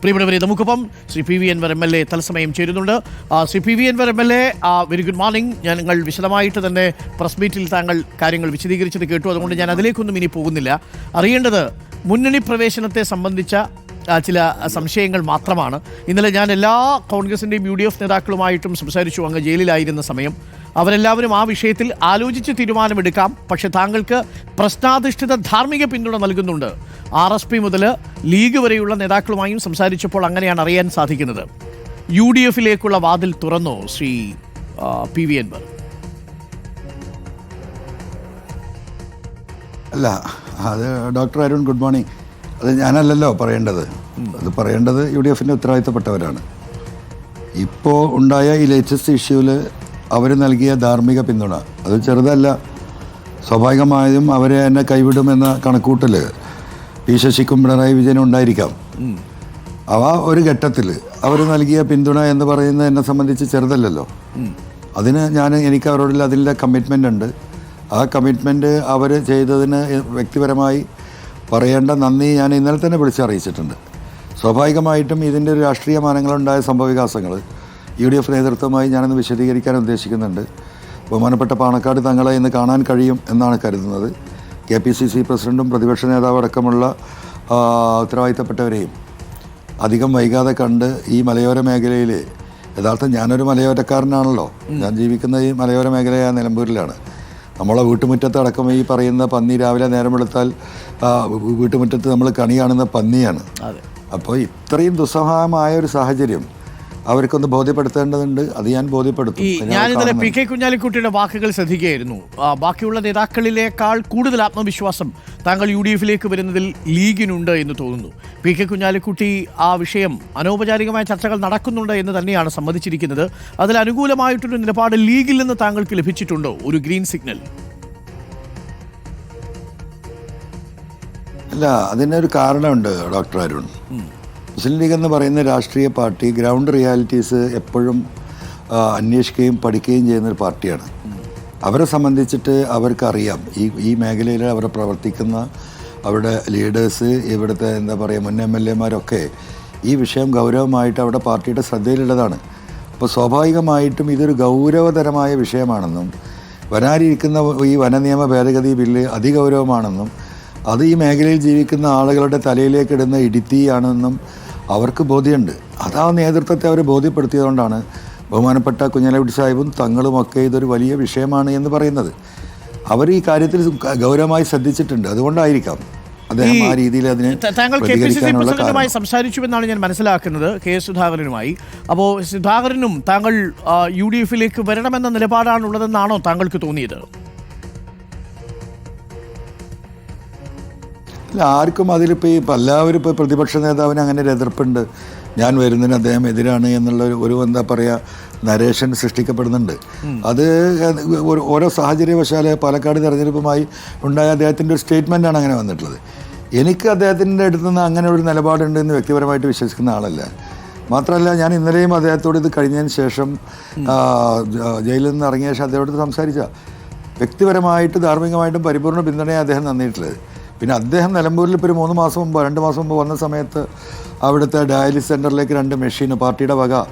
പ്രിയപ്പെട്ടവരെ, നമുക്കൊപ്പം Shri P V Anvar M L A തത്സമയം ചേരുന്നുണ്ട്. Shri P V Anvar M L A, very good morning. ഞങ്ങൾ വിശദമായിട്ട് തന്നെ പ്രസ് മീറ്റിൽ താങ്കൾ കാര്യങ്ങൾ വിശദീകരിച്ചത് കേട്ടു. അതുകൊണ്ട് ഞാൻ അതിലേക്കൊന്നും ഇനി പോകുന്നില്ല. അറിയേണ്ടത് മുന്നണി പ്രവേശനത്തെ സംബന്ധിച്ച ചില സംശയങ്ങൾ മാത്രമാണ്. ഇന്നലെ ഞാൻ എല്ലാ കോൺഗ്രസിൻ്റെയും UDF നേതാക്കളുമായിട്ടും സംസാരിച്ചു. അങ്ങ് ജയിലിലായിരുന്ന സമയം അവരെല്ലാവരും ആ വിഷയത്തിൽ ആലോചിച്ച് തീരുമാനമെടുക്കാം. പക്ഷെ താങ്കൾക്ക് പ്രശ്നാധിഷ്ഠിത ധാർമ്മിക പിന്തുണ നൽകുന്നുണ്ട്. RSP മുതൽ ലീഗ് വരെയുള്ള നേതാക്കളുമായും സംസാരിച്ചപ്പോൾ അങ്ങനെയാണ് അറിയാൻ സാധിക്കുന്നത്. UDFിലേക്കുള്ള വാതിൽ തുറന്നോ ശ്രീ പി വി അൻവർ? അല്ല, അത് ഡോക്ടർ അരുൺ, ഗുഡ് മോർണിംഗ്. അത് ഞാനല്ലല്ലോ പറയേണ്ടത്. അത് പറയേണ്ടത് UDFിൻ്റെ ഉത്തരവാദിത്തപ്പെട്ടവരാണ്. ഇപ്പോൾ ഉണ്ടായ ഈ ലേറ്റസ്റ്റ് ഇഷ്യൂവിൽ അവർ നൽകിയ ധാർമ്മിക പിന്തുണ അത് ചെറുതല്ല. സ്വാഭാവികമായും അവരെ എന്നെ കൈവിടുമെന്ന കണക്കൂട്ടൽ പി ശശിക്കും പിണറായി വിജയനും ഉണ്ടായിരിക്കാം. ഒരു ഘട്ടത്തിൽ അവർ നൽകിയ പിന്തുണ എന്ന് പറയുന്നത് എന്നെ സംബന്ധിച്ച് ചെറുതല്ലല്ലോ. അതിന് എനിക്ക് അവരോടുള്ള അതിൻ്റെ കമ്മിറ്റ്മെൻ്റ് ഉണ്ട്. ആ കമ്മിറ്റ്മെൻറ്റ് അവർ ചെയ്തതിന് വ്യക്തിപരമായി പറയേണ്ട നന്ദി ഞാൻ ഇന്നലെ തന്നെ വിളിച്ചറിയിച്ചിട്ടുണ്ട്. സ്വാഭാവികമായിട്ടും ഇതിൻ്റെ ഒരു രാഷ്ട്രീയ മാനങ്ങളുണ്ടായ സംഭവവികാസങ്ങൾ UDF നേതൃത്വമായി ഞാനൊന്ന് വിശദീകരിക്കാൻ ഉദ്ദേശിക്കുന്നുണ്ട്. ബഹുമാനപ്പെട്ട പാണക്കാട് തങ്ങളെ ഇന്ന് കാണാൻ കഴിയും എന്നാണ് കരുതുന്നത്. KPCC പ്രസിഡൻറ്റും പ്രതിപക്ഷ നേതാവ് അടക്കമുള്ള ഉത്തരവാദിത്തപ്പെട്ടവരെയും അധികം വൈകാതെ കണ്ട് ഈ മലയോര മേഖലയിൽ, യഥാർത്ഥം ഞാനൊരു മലയോരക്കാരനാണല്ലോ, ഞാൻ ജീവിക്കുന്ന ഈ മലയോര മേഖലയായ നിലമ്പൂരിലാണ്. നമ്മളെ വീട്ടുമുറ്റത്ത് അടക്കം ഈ പറയുന്ന പന്നി രാവിലെ നേരം വെളുത്താൽ വീട്ടുമുറ്റത്ത് നമ്മൾ കണി കാണുന്ന പന്നിയാണ്. അപ്പോൾ ഇത്രയും ദുസ്സഹമായ ഒരു സാഹചര്യം അവർക്കൊന്ന് ബോധ്യപ്പെടുത്തേണ്ടതുണ്ട്. അത് ഞാൻ ബോധ്യപ്പെടുത്തും. ഞാനിന്നലെ PK കുഞ്ഞാലിക്കുട്ടിയുടെ വാക്കുകൾ ശ്രദ്ധിക്കുകയായിരുന്നു. ബാക്കിയുള്ള നേതാക്കളിലേക്കാൾ കൂടുതൽ ആത്മവിശ്വാസം താങ്കൾ UDFിലേക്ക് വരുന്നതിൽ ലീഗിനുണ്ട് എന്ന് തോന്നുന്നു. PK കുഞ്ഞാലിക്കുട്ടി ആ വിഷയം അനൗപചാരികമായ ചർച്ചകൾ നടക്കുന്നുണ്ട് എന്ന് തന്നെയാണ് സമ്മതിച്ചിരിക്കുന്നത്. അതിൽ അനുകൂലമായിട്ടൊരു നിലപാട് ലീഗിൽ നിന്ന് താങ്കൾക്ക് ലഭിച്ചിട്ടുണ്ടോ? ഒരു ഗ്രീൻ സിഗ്നൽ? അല്ല, അതിനൊരു കാരണമുണ്ട് ഡോക്ടർ അരുൺ. മുസ്ലിം ലീഗ് എന്ന് പറയുന്ന രാഷ്ട്രീയ പാർട്ടി ഗ്രൗണ്ട് റിയാലിറ്റീസ് എപ്പോഴും അന്വേഷിക്കുകയും പഠിക്കുകയും ചെയ്യുന്നൊരു പാർട്ടിയാണ്. അവരെ സംബന്ധിച്ചിട്ട് അവർക്കറിയാം ഈ മേഖലയിൽ അവർ പ്രവർത്തിക്കുന്ന അവരുടെ ലീഡേഴ്സ്, ഇവിടുത്തെ മുൻ MLA-മാരൊക്കെ ഈ വിഷയം ഗൗരവമായിട്ട് അവിടെ പാർട്ടിയുടെ ശ്രദ്ധയിലുള്ളതാണ്. അപ്പോൾ സ്വാഭാവികമായിട്ടും ഇതൊരു ഗൗരവതരമായ വിഷയമാണെന്നും വരാനിരിക്കുന്ന ഈ വനനിയമ ഭേദഗതി ബില്ല് അതിഗൗരവമാണെന്നും അത് ഈ മേഖലയിൽ ജീവിക്കുന്ന ആളുകളുടെ തലയിലേക്ക് ഇടുന്ന ഇടിത്തീയാണെന്നും അവർക്ക് ബോധ്യമുണ്ട്. അത് ആ നേതൃത്വത്തെ അവർ ബോധ്യപ്പെടുത്തിയതുകൊണ്ടാണ് ബഹുമാനപ്പെട്ട കുഞ്ഞാലിക്കുട്ടി സാഹിബും തങ്ങളുമൊക്കെ ഇതൊരു വലിയ വിഷയമാണ് എന്ന് പറയുന്നത്. അവർ ഈ കാര്യത്തിൽ ഗൗരവമായി ശ്രദ്ധിച്ചിട്ടുണ്ട്. അതുകൊണ്ടായിരിക്കാം അദ്ദേഹം ആ രീതിയിൽ അതിനെ പ്രതികരിക്കാനുള്ള കാരണം. സംസാരിച്ചുവെന്നാണ് ഞാൻ മനസ്സിലാക്കുന്നത്, KS സുധാകരനുമായി. അപ്പോൾ സുധാകരനും താങ്കൾ UDFിലേക്ക് വരണമെന്ന നിലപാടാണുള്ളതെന്നാണോ താങ്കൾക്ക് തോന്നിയത്? അല്ല, ആർക്കും അതിലിപ്പോൾ എല്ലാവരും ഇപ്പോൾ പ്രതിപക്ഷ നേതാവിന് അങ്ങനെ ഒരു എതിർപ്പുണ്ട്, ഞാൻ വരുന്നതിന് അദ്ദേഹം എതിരാണ് എന്നുള്ള ഒരു നരേഷൻ സൃഷ്ടിക്കപ്പെടുന്നുണ്ട്. അത് ഓരോ സാഹചര്യവശാൽ പാലക്കാട് തെരഞ്ഞെടുപ്പുമായി ഉണ്ടായ അദ്ദേഹത്തിൻ്റെ ഒരു സ്റ്റേറ്റ്മെൻറ്റാണ് അങ്ങനെ വന്നിട്ടുള്ളത്. എനിക്ക് അദ്ദേഹത്തിൻ്റെ അടുത്ത് നിന്ന് അങ്ങനെ ഒരു നിലപാടുണ്ടെന്ന് വ്യക്തിപരമായിട്ട് വിശ്വസിക്കുന്ന ആളല്ല. മാത്രമല്ല, ഞാൻ ഇന്നലെയും അദ്ദേഹത്തോട് ഇത് കഴിഞ്ഞതിന് ശേഷം ജയിലിൽ നിന്ന് ഇറങ്ങിയ ശേഷം അദ്ദേഹത്തോട് സംസാരിച്ച വ്യക്തിപരമായിട്ട് ധാർമ്മികമായിട്ടും പരിപൂർണ്ണ പിന്തുണയെ അദ്ദേഹം തന്നിട്ടുള്ളത്. പിന്നെ അദ്ദേഹം നിലമ്പൂരിൽ ഇപ്പോൾ ഒരു 2 മാസം മുമ്പ് വന്ന സമയത്ത് അവിടുത്തെ ഡയാലിസിസ് സെൻ്ററിലേക്ക് 2 മെഷീൻ പാർട്ടിയുടെ വക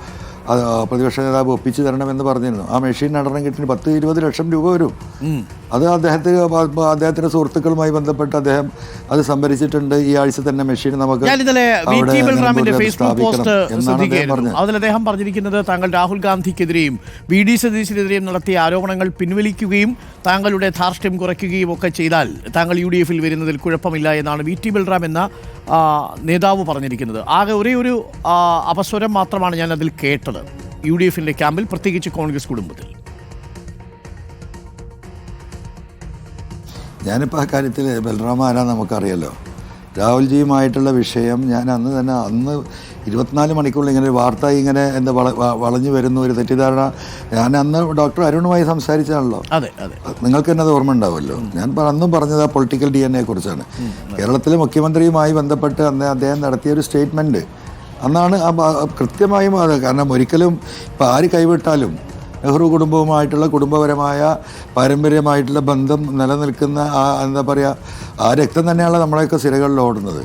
പ്രതിപക്ഷ നേതാവ് ഒപ്പിച്ചു തരണമെന്ന് പറഞ്ഞിരുന്നു. ആ മെഷീൻ നടനം കിട്ടിന് 10-20 ലക്ഷം രൂപ വരും. അത് അദ്ദേഹത്തിൻ്റെ സുഹൃത്തുക്കളുമായി ബന്ധപ്പെട്ട് അദ്ദേഹം അത് സംഭരിച്ചിട്ടുണ്ട്. ഈ ആഴ്ച തന്നെ മെഷീൻ നമുക്ക് അതിൽ അദ്ദേഹം പറഞ്ഞിരിക്കുന്നത് താങ്കൾ രാഹുൽ ഗാന്ധിക്കെതിരെയും VD സതീശനെതിരെയും നടത്തിയ ആരോപണങ്ങൾ പിൻവലിക്കുകയും താങ്കളുടെ ധാർഷ്ട്യം കുറയ്ക്കുകയും ഒക്കെ ചെയ്താൽ താങ്കൾ UDFിൽ വരുന്നതിൽ കുഴപ്പമില്ല എന്നാണ് VT ബൽറാം എന്ന നേതാവ് പറഞ്ഞിരിക്കുന്നത്. ആകെ ഒരേ ഒരു അപസ്വരം മാത്രമാണ് ഞാൻ അതിൽ കേട്ടത് UDFിൻ്റെ ക്യാമ്പിൽ, പ്രത്യേകിച്ച് കോൺഗ്രസ് കുടുംബത്തിൽ. ഞാനിപ്പോൾ ആ കാര്യത്തിൽ ബൽറാം ആരാ നമുക്കറിയാലോ. രാഹുൽജിയുമായിട്ടുള്ള വിഷയം ഞാൻ അന്ന് 24 മണിക്കൂറിൽ ഇങ്ങനെ ഒരു വാർത്ത ഇങ്ങനെ വളഞ്ഞു വരുന്ന ഒരു തെറ്റിദ്ധാരണ ഞാൻ അന്ന് ഡോക്ടർ അരുണുമായി സംസാരിച്ചാണല്ലോ. നിങ്ങൾക്ക് തന്നെ അത് ഓർമ്മ ഉണ്ടാവുമല്ലോ. ഞാൻ അന്നും പറഞ്ഞത് ആ പൊളിറ്റിക്കൽ DNA കുറിച്ചാണ്. കേരളത്തിലെ മുഖ്യമന്ത്രിയുമായി ബന്ധപ്പെട്ട് അദ്ദേഹം നടത്തിയൊരു സ്റ്റേറ്റ്മെൻറ്റ് അന്നാണ് കൃത്യമായും അത്. കാരണം ഒരിക്കലും ഇപ്പോൾ ആര് കൈവിട്ടാലും നെഹ്റു കുടുംബവുമായിട്ടുള്ള കുടുംബപരമായ പാരമ്പര്യമായിട്ടുള്ള ബന്ധം നിലനിൽക്കുന്ന ആ രക്തം തന്നെയാണ് നമ്മളെയൊക്കെ സിരകളിൽ ഓടുന്നത്.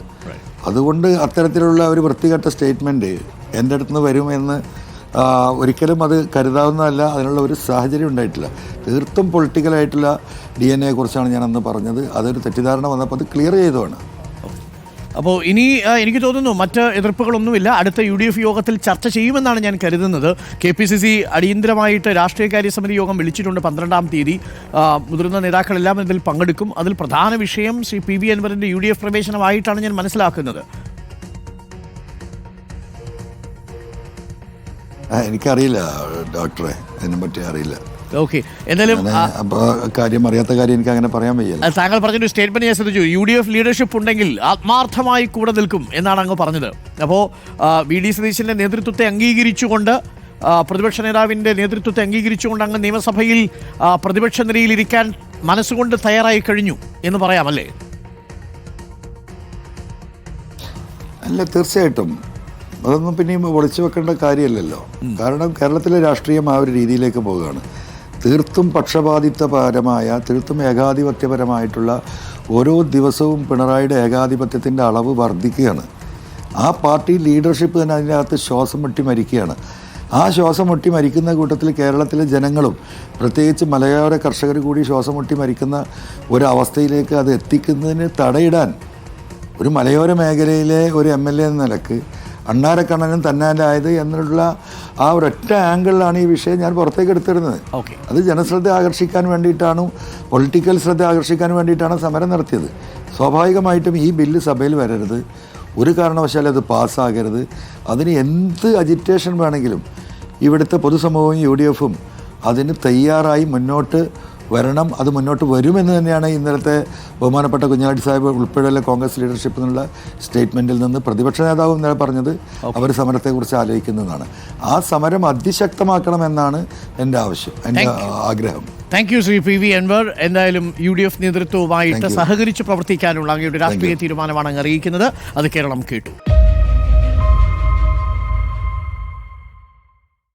അതുകൊണ്ട് അത്തരത്തിലുള്ള ഒരു വൃത്തികെട്ട സ്റ്റേറ്റ്മെൻറ്റ് എൻ്റെ അടുത്ത് നിന്ന് വരുമെന്ന് ഒരിക്കലും അത് കരുതാവുന്നതല്ല. അതിനുള്ള ഒരു സാഹചര്യം ഉണ്ടായിട്ടില്ല. തീർത്തും പൊളിറ്റിക്കലായിട്ടുള്ള DNA കുറിച്ചാണ് ഞാൻ അന്ന് പറഞ്ഞത്. അതൊരു തെറ്റിദ്ധാരണ വന്നപ്പോൾ അത് ക്ലിയർ ചെയ്തതാണ്. അപ്പോൾ ഇനി എനിക്ക് തോന്നുന്നു മറ്റ് എതിർപ്പുകളൊന്നുമില്ല. അടുത്ത UDF യോഗത്തിൽ ചർച്ച ചെയ്യുമെന്നാണ് ഞാൻ കരുതുന്നത്. KPCC അടിയന്തരമായിട്ട് രാഷ്ട്രീയകാര്യ സമിതി യോഗം വിളിച്ചിട്ടുണ്ട് 12-ാം തീയതി. മുതിർന്ന നേതാക്കളെല്ലാം ഇതിൽ പങ്കെടുക്കും. അതിൽ പ്രധാന വിഷയം ശ്രീ PV അൻവറിൻ്റെ UDF പ്രവേശനമായിട്ടാണ് ഞാൻ മനസ്സിലാക്കുന്നത്. എനിക്കറിയില്ല ഡോക്ടറെ, അതിനെപ്പറ്റി അറിയില്ല. ഓക്കെ, എന്തായാലും അറിയാത്ത കാര്യം എനിക്ക് അങ്ങനെ പറയാൻ വയ്യ. താങ്കൾ പറഞ്ഞൊരു സ്റ്റേറ്റ്മെന്റ് ഞാൻ ശ്രദ്ധിച്ചു. UDF ലീഡർഷിപ്പ് ഉണ്ടെങ്കിൽ ആത്മാർത്ഥമായി കൂടെ നിൽക്കും എന്നാണ് അങ്ങ് പറഞ്ഞത്. അപ്പോൾ VD സതീശൻ്റെ നേതൃത്വത്തെ അംഗീകരിച്ചുകൊണ്ട്, പ്രതിപക്ഷ നേതാവിൻ്റെ നേതൃത്വത്തെ അംഗീകരിച്ചുകൊണ്ട് അങ്ങ് നിയമസഭയിൽ പ്രതിപക്ഷ നിരയിലിരിക്കാൻ മനസ്സുകൊണ്ട് തയ്യാറായി കഴിഞ്ഞു എന്ന് പറയാമല്ലേ? അല്ല, തീർച്ചയായിട്ടും അതൊന്നും പിന്നെയും ഒളിച്ചു വെക്കേണ്ട കാര്യമല്ലല്ലോ. കാരണം കേരളത്തിലെ രാഷ്ട്രീയം ആ ഒരു രീതിയിലേക്ക് പോവുകയാണ്. തീർത്തും പക്ഷപാതിത്വപരമായ, തീർത്തും ഏകാധിപത്യപരമായിട്ടുള്ള ഓരോ ദിവസവും പിണറായിയുടെ ഏകാധിപത്യത്തിൻ്റെ അളവ് വർദ്ധിക്കുകയാണ്. ആ പാർട്ടി ലീഡർഷിപ്പ് തന്നെ അതിനകത്ത് ശ്വാസം മുട്ടി മരിക്കുകയാണ്. ആ ശ്വാസം മുട്ടി മരിക്കുന്ന കൂട്ടത്തിൽ കേരളത്തിലെ ജനങ്ങളും പ്രത്യേകിച്ച് മലയോര കർഷകർ കൂടി ശ്വാസം മുട്ടി മരിക്കുന്ന ഒരവസ്ഥയിലേക്ക് അത് എത്തിക്കുന്നതിന് തടയിടാൻ ഒരു മലയോര മേഖലയിലെ ഒരു MLA എന്ന നിലക്ക് അണ്ണാരക്കണ്ണനും തന്നാലായത് എന്നുള്ള ആ ഒരൊറ്റ ആംഗിളിലാണ് ഈ വിഷയം ഞാൻ പുറത്തേക്ക് എടുത്തിരുന്നത്. അത് ജനശ്രദ്ധ ആകർഷിക്കാൻ വേണ്ടിയിട്ടാണ്, പൊളിറ്റിക്കൽ ശ്രദ്ധ ആകർഷിക്കാൻ വേണ്ടിയിട്ടാണ് സമരം നടത്തിയത്. സ്വാഭാവികമായിട്ടും ഈ ബില്ല് സഭയിൽ വരരുത്, ഒരു കാരണവശാലും അത് പാസ്സാകരുത്. അതിന് എന്ത് അജിറ്റേഷൻ വേണമെങ്കിലും ഇവിടുത്തെ പൊതുസമൂഹവും UDFും അതിന് തയ്യാറായി മുന്നോട്ട് വരണം. അത് മുന്നോട്ട് വരുമെന്ന് തന്നെയാണ് ഇന്നലത്തെ ബഹുമാനപ്പെട്ട കുഞ്ഞാലി സാഹിബ് ഉൾപ്പെടെയുള്ള കോൺഗ്രസ് ലീഡർഷിപ്പ് എന്നുള്ള സ്റ്റേറ്റ്മെൻറ്റിൽ നിന്ന് പ്രതിപക്ഷ നേതാവും ഇന്നലെ പറഞ്ഞത് അവർ സമരത്തെക്കുറിച്ച് ആലോചിക്കുന്നതാണ്. ആ സമരം അതിശക്തമാക്കണമെന്നാണ് എൻ്റെ ആവശ്യം, എൻ്റെ ആഗ്രഹം. Thank you Shri PV Anvar. എന്തായാലും UDF നേതൃത്വവുമായിട്ട് സഹകരിച്ച് പ്രവർത്തിക്കാനുള്ള അങ്ങയുടെ രാഷ്ട്രീയ തീരുമാനമാണ് അങ്ങ് അറിയിക്കുന്നത്. അത് കേരളം കേട്ടു.